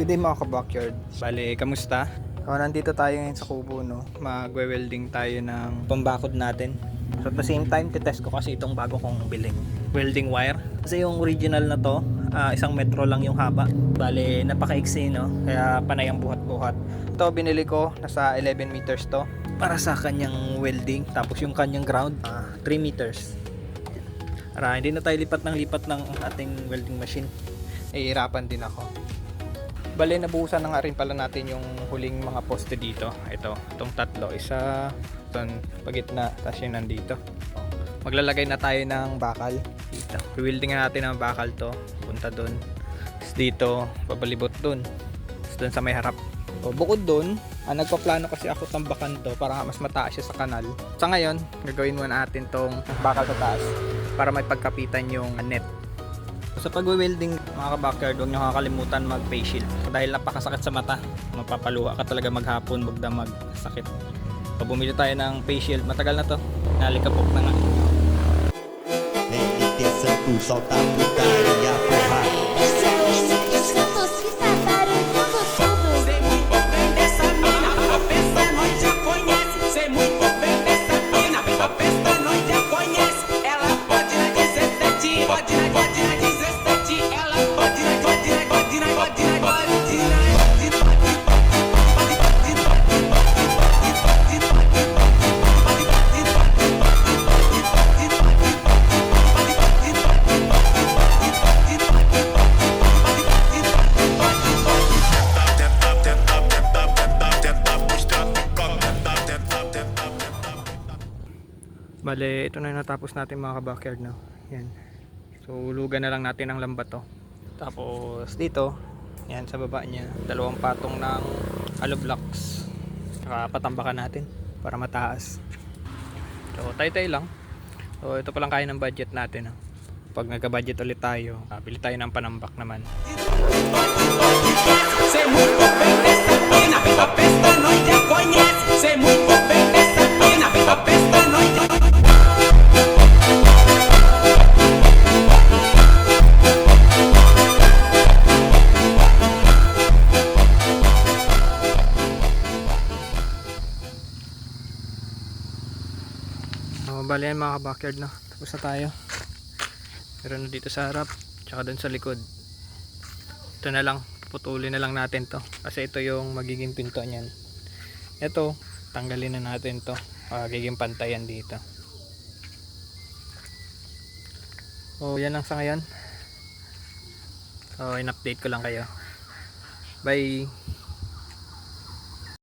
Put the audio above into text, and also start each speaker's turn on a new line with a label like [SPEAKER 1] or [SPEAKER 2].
[SPEAKER 1] Good day mga ka-backyard. Bale, kamusta? Nandito tayo ngayon sa kubo, no? Magwe-welding tayo ng pambakod natin. So at the same time, titest ko kasi itong bago kong biling welding wire. Kasi yung original na to, 1 metro lang yung haba. Bale, napaka-iksi, no? Kaya panay ang buhat-buhat. Ito, binili ko, nasa 11 meters to. Para sa kanyang welding. Tapos yung kanyang ground, 3 meters. Para hindi na tayo lipat ng ating welding machine. Ihirapan din ako. Bale, nabuhusan na nga rin pala natin yung huling mga poste dito. Itong tatlo. Isa, itong pagitna, tapos yun nandito. Maglalagay na tayo ng bakal dito. Rewielding natin ang bakal to. Punta dun. Tapos dito, pabalibot dun. Tapos dun sa may harap. O, bukod dun, nagpaplano kasi ako tambakan to para mas mataas siya sa kanal. Sa ngayon, gagawin muna natin tong bakal sa taas para may pagkapitan yung net. Sa pag-welding mga ka-backyard, huwag nyo kakalimutan mag-face shield dahil napakasakit sa mata. Mapapaluha ka talaga maghapon, magdamag, sakit. So, bumili tayo ng face shield, matagal na to, nalikapok na nga. Bale, ito na yung natapos natin mga ka-backyard, no? Yan. So, hulugan na lang natin ang lambat to. Tapos dito, yan sa baba niya, 2 patong ng hollow blocks. Saka patambakan natin para mataas. So, tay-tay lang. So, ito pa lang kaya ng budget natin, no? Pag nagka-budget ulit tayo, bili tayo ng panambak naman. Bali yan mga ka-backyard, na tapos na tayo. Meron na dito sa harap tsaka dun sa likod. Ito na lang, putulin na lang natin to kasi ito yung magiging pinto niyan. Ito, tanggalin na natin to, magiging pantayan dito. So yan lang sa ngayon. So in-update ko lang kayo. Bye.